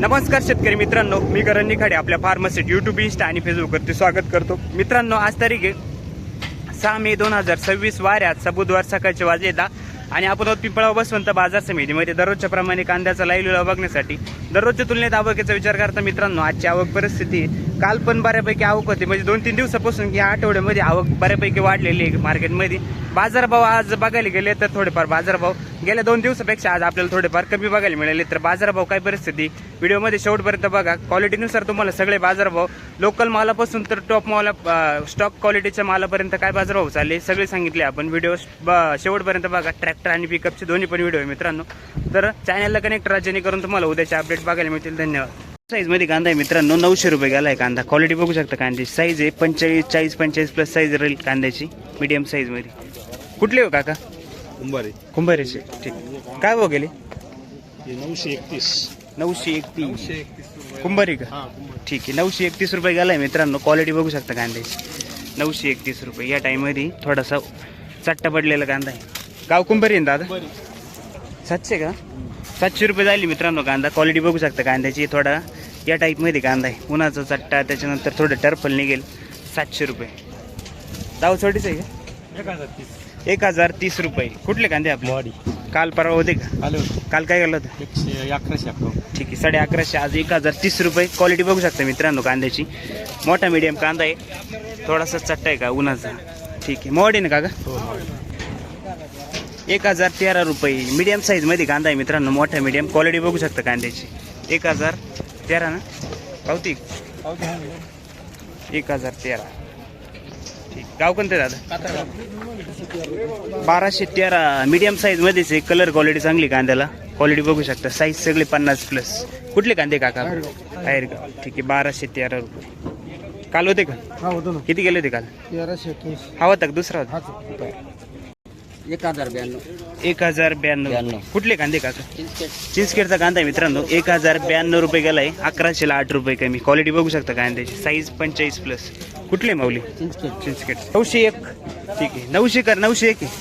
नमस्कार शेतकरी मित्रांनो, मी करण निखाडे आपल्या फार्मसीट यूट्यूब, इंस्टा आणि फेसबुकवरती स्वागत करतो. मित्रांनो, आज तारीख आहे 6 मे 2026, वार आज बुधवार, सकाळचे वाजले 10 आणि आपण आहोत पिंपळाव बसवंत बाजार समितीमध्ये दररोजच्या प्रमाणे कांद्याचा लाईव्ह लिलाव बघण्यासाठी. दररोजच्या तुलनेत आवकेचा विचार करता मित्रांनो, आजची आवक परिस्थिती काल पण बऱ्यापैकी आवक होती, म्हणजे 2-3 दिवसापासून या आठवड्यामध्ये आवक बऱ्यापैकी वाढलेली आहे मार्केटमध्ये. बाजारभाव आज बघायला गेले तर थोडेफार बाजारभाव गेल्या 2 दिवसापेक्षा आज आपल्याला थोडेफार कमी बघायला मिळाले. तर बाजारभाव काय परिस्थिती व्हिडिओमध्ये शेवटपर्यंत बघा. क्वालिटीनुसार तुम्हाला सगळे बाजारभाव, लोकल मालापासून तर टॉप माला स्टॉक क्वालिटीच्या मालापर्यंत काय बाजारभाव चालले सगळे सांगितले आपण. व्हिडिओ शेवटपर्यंत बघा. ट्रॅक्टर आणि पिकअपचे दोन्ही पण व्हिडिओ आहे मित्रांनो, तर चॅनलला कनेक्ट राहा जेणेकरून तुम्हाला उद्याचे अपडेट बघायला मिळतील. धन्यवाद. साईज मध्ये कांदा आहे मित्रांनो, 900 रुपये गेलाय कांदा. क्वालिटी बघू शकता. कांद्याची साईज आहे 45 प्लस साईज राहील कांद्याची, मीडियम साईज मध्ये. कुठले हो काका? कुंभारेचे. ठीक. काय भाव गेले? 931 कुंभारी का? ठीक आहे. 931 रुपये गेलाय मित्रांनो. क्वालिटी बघू शकता कांद्याची, 931 रुपये. या टाइम मध्ये थोडासा चट्टा पडलेला कांदा आहे. गाव कुंभारी आहे दादा? 700 का? 700 रुपये झाली मित्रांनो कांदा. क्वालिटी बघू शकता कांद्याची. थोडा या टाईपमध्ये कांदा आहे, उन्हाचा चट्टा, त्याच्यानंतर थोडं टर्फल निघेल. 700 रुपये. दाव छोटीच आहे का? 1030 रुपये. कुठले कांदे आपले? काल परवा होते का? काल काय केलं होतं? 1100. ठीक आहे. 1150. आज 1030 रुपये. क्वालिटी बघू शकता मित्रांनो कांद्याची. मोठा मीडियम कांदा आहे, थोडासा चट्टा आहे का उन्हाचा. ठीक आहे. मोड आहे ना काका? 1013 रुपये. मीडियम साईज मध्ये कांदा आहे मित्रांनो, मोठा मीडियम. क्वालिटी बघू शकता कांद्याची. 1013 ना पावती? 1013. ठीक. गाव कोणतं दादा? 1213. मीडियम साईज मध्येच आहे. कलर क्वालिटी चांगली कांद्याला. क्वालिटी बघू शकता. साईज सगळे 50 प्लस. कुठले कांदे काका? बाहेर का? ठीक आहे. 1213 रुपये. काल होते का? किती गेले होते काल? 1321. हा होता का दुसरा होता? 1092. कुठले कांदे काका? चिंचखेडचा कांदा आहे मित्रांनो. 1092 रुपये गेलाय. 1108 रुपये कमी. क्वालिटी बघू शकता कांद्याची. Size 45 plus. कुठले माऊली? चिंचखेड. 901. ठीक आहे. 900 कर. 901 आहे.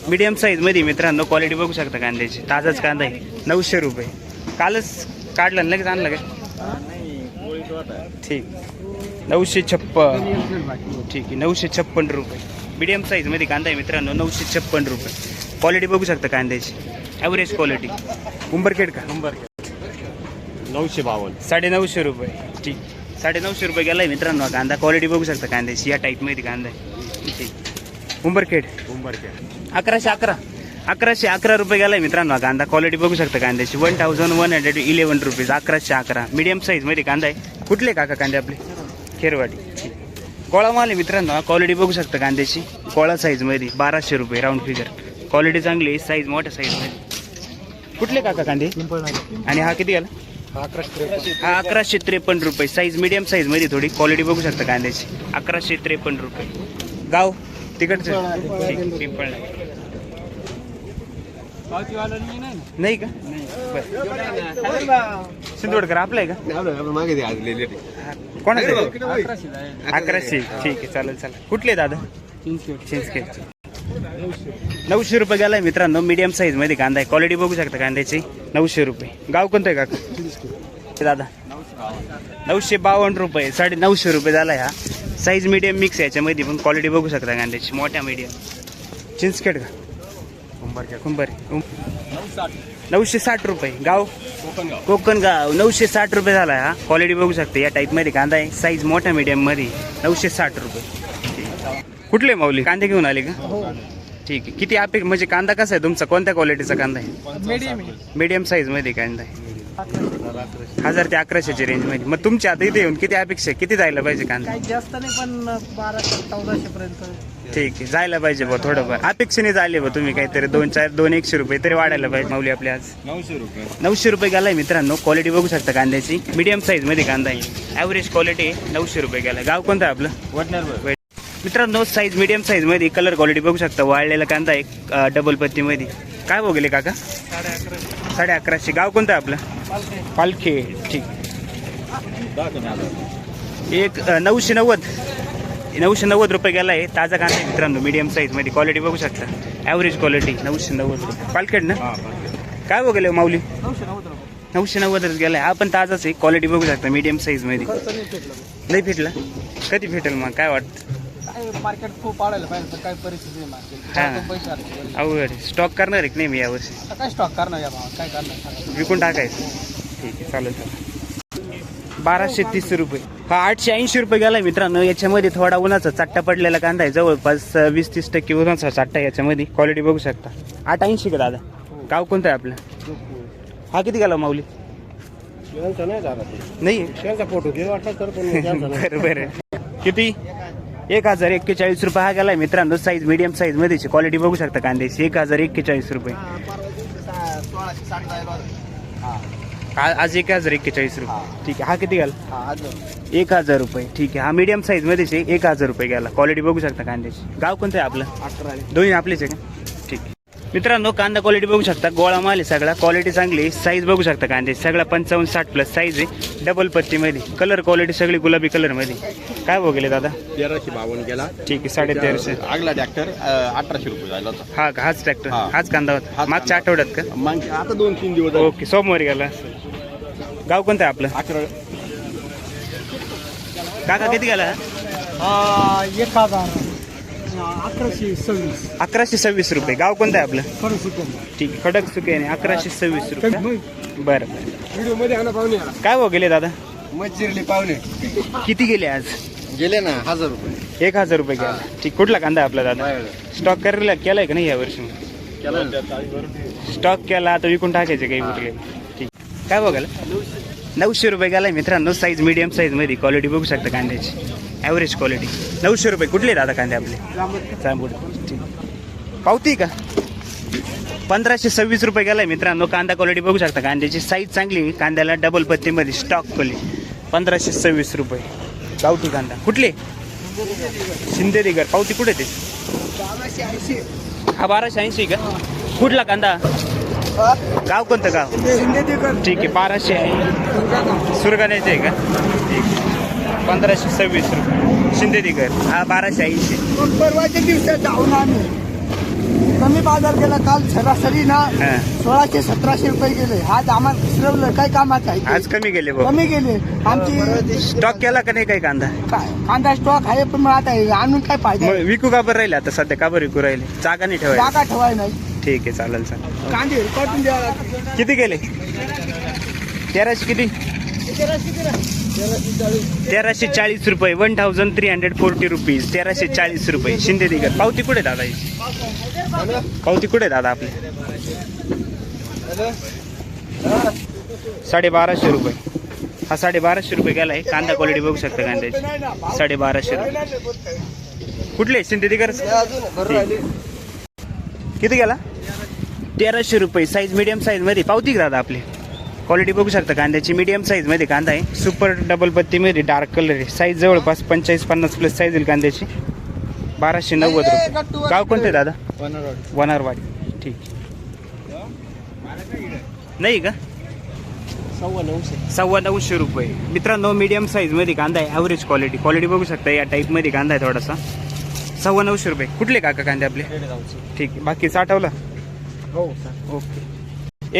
मीडियम साईज मध्ये मित्रांनो. क्वालिटी बघू शकता कांद्याची. ताजाच कांदा आहे. 900 रुपये. कालच काढला लगेच आणलं काय? ठीक. 956. ठीक आहे. 956 रुपये. मीडियम साईज मध्ये कांदा आहे मित्रांनो. 956 रुपये. क्वालिटी बघू शकता कांद्याची. Average quality. उंबरखेड का? 952. 950 रुपये. ठीक. 950 रुपये गेलाय मित्रांनो कांदा. क्वालिटी बघू शकता कांद्याची. या टाईप मध्ये कांदा आहे. ठीक. उंबरखेड. 1111 रुपये गेलाय मित्रांनो कांदा. क्वालिटी बघू शकता कांद्याची. 1111 रुपीज. 1111. मीडियम साईज मध्ये कांदा आहे. कुठले काका कांदे आपले? खेरवाडी. ठीक. गोळा माल आहे मित्रांनो. क्वालिटी बघू शकता कांद्याची. गोळा साईज मध्ये 1200 रुपये. Round figure. क्वालिटी चांगली आहे. साईज मोठ्या साईज मध्ये. कुठले काका कांदे? आणि हा किती गेला? हा 1153 रुपये. साईज मीडियम साईज मध्ये थोडी. क्वालिटी बघू शकता कांद्याची. 1153 रुपये. गाव तिकडचं? पिंपळ नाही का? सिंदवडकर आपलं आहे का? कोणाचं? 1100. ठीक आहे. चालेल. कुठले दादा? चिंचखेड. 900 रुपये गेलाय मित्रांनो. मीडियम साईज मध्ये कांदा आहे. क्वालिटी बघू शकता कांद्याची. 900 रुपये. गाव कोणतं आहे काका? दादा 952 रुपये. 950 रुपये झालाय हा. साईज मीडियम मिक्स याच्यामध्ये, पण क्वालिटी बघू शकता कांद्याची. मोठ्या मीडियम. चिंचखेड का? कुंभारी. 960 रुपये. गाव? कोकणगाव. 960 रुपये झाला हा. क्वालिटी बघू शकता. या टाईप मध्ये कांदा आहे. साईज मोठ्या मीडियम मध्ये. 960 रुपये. कुठले माऊली कांदे घेऊन आले का? ठीक आहे. किती अपेक्षा म्हणजे कांदा कसा आहे तुमचा? कोणत्या क्वालिटीचा कांदा आहे? मीडियम साईज मध्ये कांदा आहे. 1000 ते 1100ची रेंज मध्ये. मग तुमच्या आता इथे येऊन किती अपेक्षा? किती जायला पाहिजे कांदा? जास्त नाही, पण 1200-1400 पर्यंत. ठीक आहे. जायला पाहिजे बा थोडंफार. अपेक्षेने झाले बा तुम्ही काहीतरी 2-100 रुपये तरी वाढायला पाहिजे माऊली आपले आज. 900 रुपये गेलाय मित्रांनो. क्वालिटी बघू शकता कांद्याची. मीडियम साईज मध्ये कांदा आहे. ॲव्हरेज क्वालिटी 900 रुपये गेलाय. गाव कोणतं आपलं? वडनेर. मित्रांनो साईज मीडियम साईज मध्ये. कलर क्वालिटी बघू शकता. वाळलेला कांदा आहे डबल पत्ती मध्ये. काय भाव गेले काका? 1150. गाव कोणतं आपलं? पालखे. ठीक. 990 रुपये गेला आहे. ताजा कांदा आहे मित्रांनो. मीडियम साईज मध्ये. क्वालिटी बघू शकता. Average quality. 990 रुपये. पालखेड ना? काय बघले माऊली? 990च गेलाय. हा पण ताजाच आहे. क्वालिटी बघू शकता मीडियम साईज मध्ये. खर्च नाही भेटला. नाही भेटला. कधी भेटेल मग काय वाटतं? काय मार्केट खूप वाढायला पाहिजे तर काय परिस्थिती आहे मार्केट. हा. पैसे आले. अवघड आहे. स्टॉक करणार आहे की नाही मी यावर्षी? आता काय स्टॉक करणार या भावात काय करणार सांगा. विकून टाकायचं. ठीक आहे चालेल चालेल. 1230 रुपये. हा 880 रुपये गेलाय मित्रांनो. याच्यामध्ये थोडा उन्हाचा चट्टा पडलेला कांदा आहे. जवळपास 20-30% उन्हाचा चट्टा आहे याच्यामध्ये. क्वालिटी बघू शकता. 880 का दादा? गाव कोणतं आहे आपलं? हा किती गेला माऊली? नाही फोटो घे वाटला तर बरं बरं. किती? 1041 रुपये हा गेलाय मित्रांनो. साईज मीडियम साईज मध्ये. क्वालिटी बघू शकता कांद्याची. 1041 रुपये. आज 1041 रुपये. ठीक आहे. हा किती गेला? 1000 रुपये. ठीक आहे. हा मीडियम साईज मध्येच आहे. 1000 रुपये गेला. क्वालिटी बघू शकता कांद्याची. गाव कोणतं आहे आपलं? दोन्ही आपलेच आहे का? ठीक आहे मित्रांनो. कांदा क्वालिटी बघू शकता. गोळा माल आहे सगळा. क्वालिटी चांगली. साईज बघू शकता कांद्याची. सगळा 55-60 प्लस साईज आहे. डबल पत्तीमध्ये. कलर क्वालिटी सगळी गुलाबी कलर मध्ये. काय भाव गेले दादा? 1352 गेला. ठीक आहे. 1350. आगला ट्रॅक्टर 1800 रुपये झाला होता. हा का? हाच ट्रॅक्टर हा. हाच कांदा होता हाच मागच्या आठवड्यात का? मग आता 2-3 दिवस झाले. ओके. सोमवारी गेला. गाव कोणतं आहे आपलं? अकरा काका किती गेला? 1126. 1126 रुपये. गाव कोणतं आहे आपलं? खरं सुकन. ठीक आहे. खडक सुके 1126 रुपये. बरं बरं. व्हिडिओ मध्ये आणा पाहुणे. काय भाव गेले दादा? मच्छिरली पाहुणे किती गेले आज? गेले ना 1000 रुपये. 1000 रुपये गेला. ठीक. कुठला कांदा आहे आपला दादा? स्टॉक करायला केलाय का नाही या वर्षी? स्टॉक केला आता विकून टाकायचे काही कुठले. ठीक. काय बघायला? 900 रुपये गेलाय मित्रांनो. साईज मीडियम साईज मध्ये. क्वालिटी बघू शकता कांद्याची. Average quality. 900 रुपये. कुठले दादा कांदे आपले? जांभूड. ठीक. पावती का? 1526 रुपये गेलाय मित्रांनो. कांदा क्वालिटी बघू शकता कांद्याची. साईज चांगली. कांद्याला डबल पत्तीमध्ये स्टॉक क्वालिटी. 1526 रुपये. गावठी कांदा. कुठले? शिंदेदिगर. पावती कुठे ते? हा 1280 का? कुठला कांदा? गाव कोणतं गाव? ठीक आहे. 1200 आहे. सुरगाण्याचे आहे का? ठीक. 1526 रुपये. शिंदेदिगर. हा 1280. परवाच्या दिवसात जाऊन आम्ही कमी बाजार केला. काल सरासरी ना हा. 1600-1700 रुपये गेले. आज आम्हाला फिरवलं काय कामात आहे आज कमी गेले भाऊ. कमी गेले. आमची स्टॉक केला का नाही काही कांदा? कांदा स्टॉक आहे पण मग आता हे आणून काय फायदा मग विकू का बरं राहिले आता सध्या? का बरं विकू राहिले? जागा नाही ठेवायला. जागा ठेवाय नाही. ठीक आहे चालेल चालेल. कांदे काढून द्यावं लागतं. किती गेले? 1300 किती? 1340 रुपये. 1340 रुपीज. 1340 रुपये. शिंदेदिगर. पावती कुठे दादा ही? पावती कुठे दादा आपली? 1250 रुपये. हा 1250 रुपये गेलाय. कांदा क्वालिटी बघू शकता कांद्याची. 1250 रुपये. कुठले? शिंदेदिगर. किती गेला? 1300 रुपये. साईज मीडियम साईज मध्ये. पावती का दादा आपली? क्वालिटी बघू शकता कांद्याची. मीडियम साईज मध्ये कांदा आहे. सुपर डबल पत्तीमध्ये डार्क कलर आहे. साईज जवळपास 45-50 प्लस साईज येईल कांद्याची. 1290 रुपये. गाव कोणते दादा? वनारवाडी. ठीक. नाही का? 950 रुपये. मित्रांनो मीडियम साईज मध्ये कांदा आहे. Average quality. क्वालिटी बघू शकता. या टाईप मध्ये कांदा आहे थोडासा. 950 रुपये. कुठले काका कांदे आपले? ठीक आहे. बाकी साठवला? हो. ओके.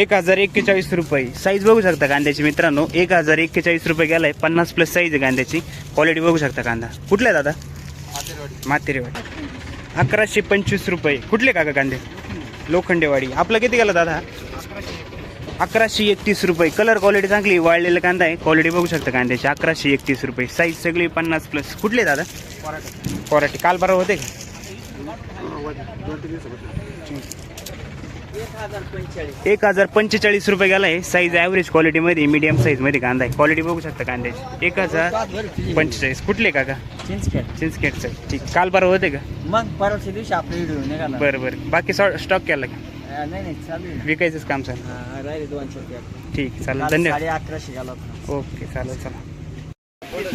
1041 रुपये. साईज बघू शकता कांद्याची मित्रांनो. 1041 रुपये गेलाय. 50 प्लस साईज आहे कांद्याची. क्वालिटी बघू शकता कांदा. कुठला दादा? मातेरेवाडी. 1125 रुपये. कुठले काका कांदे? लोखंडेवाडी. आपला किती गेला दादा? 1131 रुपये. कलर क्वालिटी चांगली. वाळलेला कांदा आहे. क्वालिटी बघू शकता कांद्याची. 1131 रुपये. साईज सगळी 50 प्लस. कुठले दादा? कोराटी. काल बरोबर होते का? 1045 रुपये गेला आहे. Size average क्वालिटीमध्ये. मीडियम साईजमध्ये कांदा आहे. क्वालिटी बघू शकता कांद्याची. 1045. कुठले काका? चिंचखेडचं. ठीक. काल बरोबर होते का? मग परवाच्या दिवशी आपला व्हिडिओ निघाला. बरं बरं. बाकी स्टॉक केला का? नाही चालू आहे. विकायचंच काम सर. राहिले 200 रुपये. ठीक. चालेल. धन्यवाद. 1150 गेला. ओके चालेल. चला.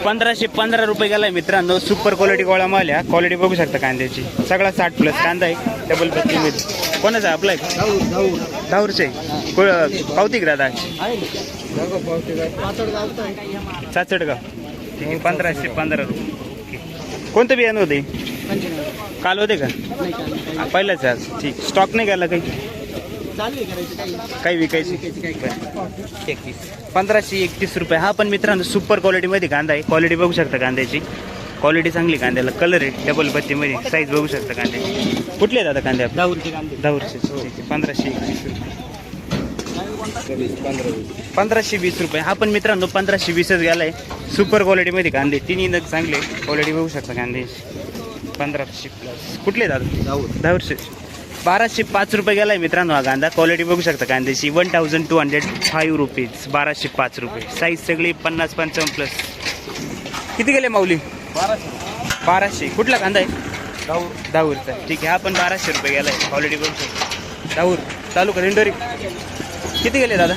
1515 रुपये गेलाय मित्रांनो. सुपर क्वालिटी गोळा माल आहे. क्वालिटी बघू शकता कांद्याची. सगळा 60 प्लस कांदा आहे. डबल पत्तीमध्ये. कोणाचा आहे आपला? धाऊरचे. पावती का दादा? चाचडगाव. ठीक आहे. 1515 रुपये. कोणतं बियाणं होते? काल होते का? पहिलंच आज. ठीक. स्टॉक नाही गेला काही? काही विकायची 1531 रुपये. हा पण मित्रांनो सुपर क्वालिटीमध्ये कांदा आहे. क्वालिटी बघू शकता कांद्याची, क्वालिटी चांगली कांद्याला. कलर आहे डबल पत्तीमध्ये, साईज बघू शकता कांद्याची. कुठले आहेत दादा कांदे? दाऊरचे. 1521 रुपये. 1520 रुपये. हा पण मित्रांनो 1520च गेलाय. सुपर क्वालिटीमध्ये कांदे, तिन्ही नग चांगले. क्वालिटी बघू शकता कांद्याची. 1500 प्लस. कुठले दादा? दाऊरचे. 1205 रुपये गेलाय मित्रांनो हा कांदा. क्वालिटी बघू शकता कांद्याची. 1205 रुपीज. 1205 रुपये. साईज सगळी 50-55 प्लस. किती गेले माऊली? 1200. कुठला कांदा आहे? दाऊरचा. ठीक आहे. हा पण 1200 रुपये गेलाय. क्वालिटी बघू शकता. दाऊर तालुका दिंडोरी. किती गेले दादा?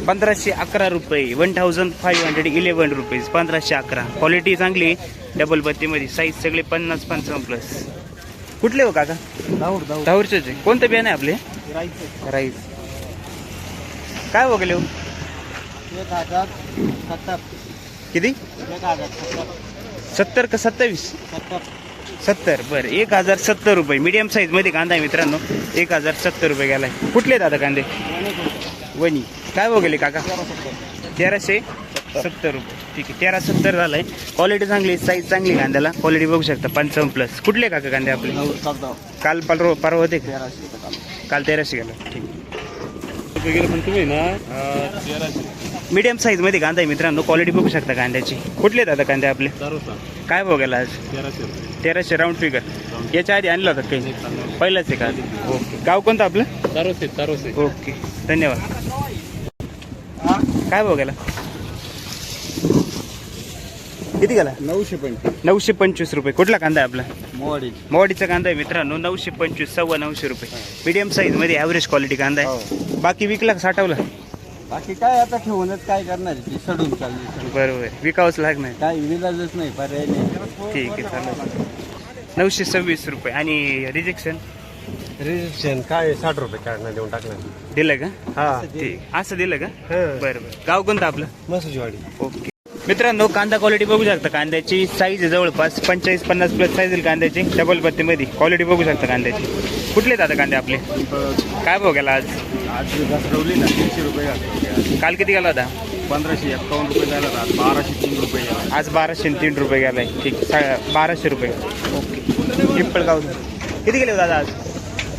1511 रुपये. 1511 रुपीज. 1511. क्वालिटी चांगली, डबल पत्तीमध्ये. साईज सगळे 50-55 प्लस. कुठले हो काका? दाऊरचेच आहे. कोणतं बियाणं आहे आपले? राईस. काय हो गेले हो? 1070. किती? 70 का 27? 70. बरं. 1070 रुपये. मीडियम साईज मध्ये कांदा आहे मित्रांनो. 1070 रुपये गेलाय. कुठले दादा कांदे? वणी. काय हो गेले काका? 1370 रुपये. ठीक आहे. 1370 झालाय. क्वालिटी चांगली, साईज चांगली कांद्याला. क्वालिटी बघू शकता 55 प्लस. कुठले काका कांदे आपले? काल परवा होते का? काल 1300 गेला. ठीक आहे. पण तुम्ही ना मीडियम साईज मध्ये कांदा आहे मित्रांनो. क्वालिटी बघू शकता कांद्याची. कुठले दादा कांदे आपले? काय भाव गेला आज? 1300 राऊंड फिगर. याच्या आधी आणलं होतं काही? पहिलंच आहे का? ओके. गाव कोणतं आपलं? तारोसे. ओके. धन्यवाद. काय भाव गेला? किती गेला? 925 रुपये. कुठला कांदा आहे आपला? मोवाडीचा कांदा आहे मित्रांनो. 925, 925 रुपये. मीडियम साईज मध्ये ॲव्हरेज क्वालिटी कांदा आहे. बाकी विकला का साठवला? बाकी काय आता ठेवूनच काय करणार? सडून चालली. बरोबर. विकावंच लागणार. काय विलाजच नाही, पर्याय नाही. ठीक आहे. चालेल. 926 रुपये. आणि रिजेक्शन काय 60 रुपये काढणार, देऊन टाकणार. दिलं का? हा. ठीक. असं दिलं का? बरं. गाव कोणतं आपलं? मसुजवाडी. ओके. मित्रांनो कांदा क्वालिटी बघू शकता कांद्याची. साईज जवळपास 45-50 प्लस साईज आहे कांद्याची. डबल पत्तीमध्ये क्वालिटी बघू शकता कांद्याची. कुठले दादा कांदे आपले? काय भाव गेला आज? घसरवली ना 300 रुपये. काल किती गेला होता? 1551 रुपये झाला. 1203 रुपये गेला. आज 1203 रुपये गेलाय. ठीक. 1200 रुपये. ओके. पिंपळगाव. किती गेले दादा आज?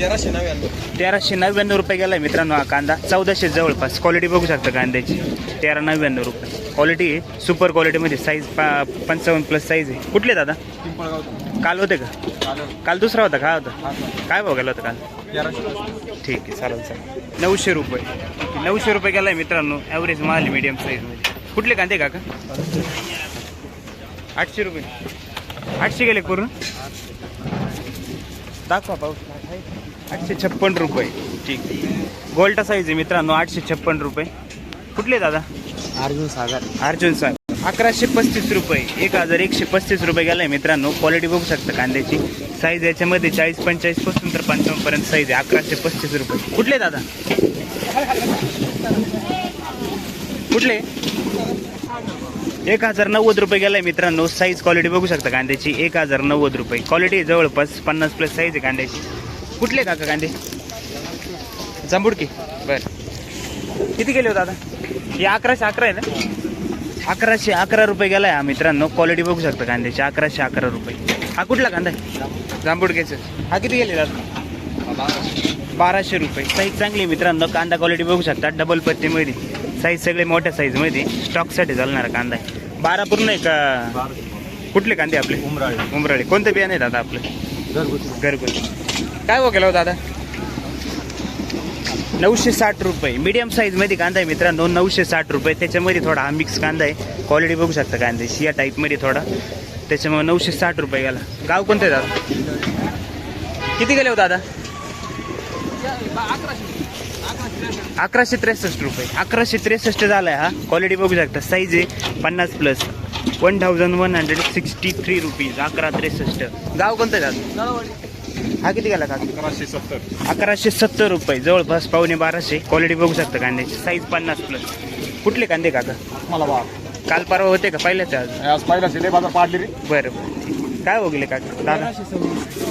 1399 रुपये गेलाय मित्रांनो हा कांदा. 1400 जवळपास. क्वालिटी बघू शकता कांद्याची. 1399 रुपये. क्वालिटी आहे सुपर क्वालिटीमध्ये. साईज 55 प्लस साईज आहे. कुठले दादा? काल होते का? काल दुसरा होता. काय होता? काय भाव गेला होता काल? ठीक आहे. चालेल. 900 रुपये. 900 रुपये गेलाय मित्रांनो. ॲव्हरेज माल आहे मीडियम साईजमध्ये. कुठले कांदे काका? 800 रुपये. 800 गेले पूर्ण. दाखवा पाऊस. 856 रुपये. ठीक. गोल्टा साईज आहे मित्रांनो. 856 रुपये. कुठले दादा? अर्जुन सागर. 1135 रुपये. 1135 रुपये गेलाय मित्रांनो. क्वालिटी बघू शकता कांद्याची. साईज याच्यामध्ये 40-45 पासून तर 55 पर्यंत साईज आहे. 1135 रुपये. कुठले दादा? कुठले? 1090 रुपये गेलाय मित्रांनो. साईज क्वालिटी बघू शकता कांद्याची. 1090 रुपये. क्वालिटी जवळपास 50 प्लस साईज आहे कांद्याची. कुठले काका कांदे? जांबुडकी. बरं. किती गेले हो दादा? हे 1111 आहे ना? 1111 रुपये गेलाय हा मित्रांनो. क्वालिटी बघू शकता कांद्याची. 1111 रुपये. हा कुठला कांदा आहे? जांबुडक्याचं. हा किती गेले दादा? 1200 रुपये. साईज चांगली मित्रांनो. कांदा क्वालिटी बघू शकता. डबल पत्तीमध्ये. साईज सगळे मोठ्या साईजमध्ये. स्टॉकसाठी चालणारा कांदा आहे. 12 पूर्ण आहे का? कुठले कांदे आपले? उमराळे. कोणतं बियाणं आहे दादा आपलं? घरगुती. काय हो गेला हो दादा? 960 रुपये. मीडियम साईजमध्ये कांदा आहे मित्रांनो. 960 रुपये. त्याच्यामध्ये थोडा हा मिक्स कांदा आहे. क्वालिटी बघू शकता कांद्याची. या टाईपमध्ये थोडा. त्याच्यामुळे 960 रुपये गेला. गाव कोणतं आहे दादा? किती गेले हो दादा? 1163 रुपये. 1163 झालाय हा. क्वालिटी बघू शकता. साईज आहे 50 प्लस. 1163 रुपीज. 1163. गाव कोणतं आहे दादा? हा किती गेला का? 1170 रुपये. जवळपास 1250. क्वालिटी बघू शकता कांद्याची. Size 50 plus. कुठले कांदे काका? मला काल परवा होते का? पहिल्याच आज? आज पहिला सिले बाजार पाडली रे. बरं. काय हो गेले का दादा?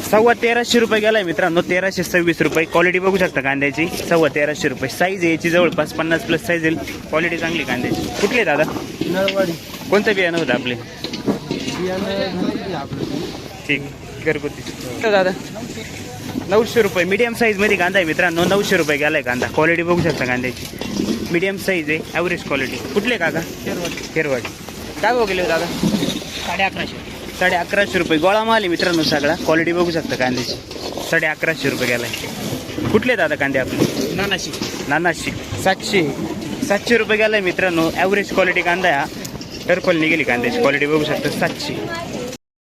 1350 रुपये गेलाय मित्रांनो, 1326 रुपये. क्वालिटी बघू शकता कांद्याची, 1350 रुपये. साईज याची जवळपास 50+ साईज येईल. क्वालिटी चांगली कांद्याची. कुठले दादा? नळवाडी कोणतं बियाणं होतं आपले? ठीक, घरगुती. दादा 900 रुपये. मीडियम साईजमध्ये कांदा आहे मित्रांनो, 900 रुपये गेलाय कांदा. क्वालिटी बघू शकता कांद्याची, मीडियम साईज आहे, ॲव्हरेज क्वालिटी. कुठले काका? खेरवाडी. काय हो गेले दादा? 1150 रुपये. गोळा माल आहे मित्रांनो सगळा. क्वालिटी बघू शकता कांद्याची, 1150 रुपये गेलाय. कुठले दादा कांदे आपले? नानाशी. 700 रुपये गेलाय मित्रांनो. ॲव्हरेज क्वालिटी कांदा आहे हा. टरफल निघेली कांद्याची. क्वालिटी बघू शकता 700.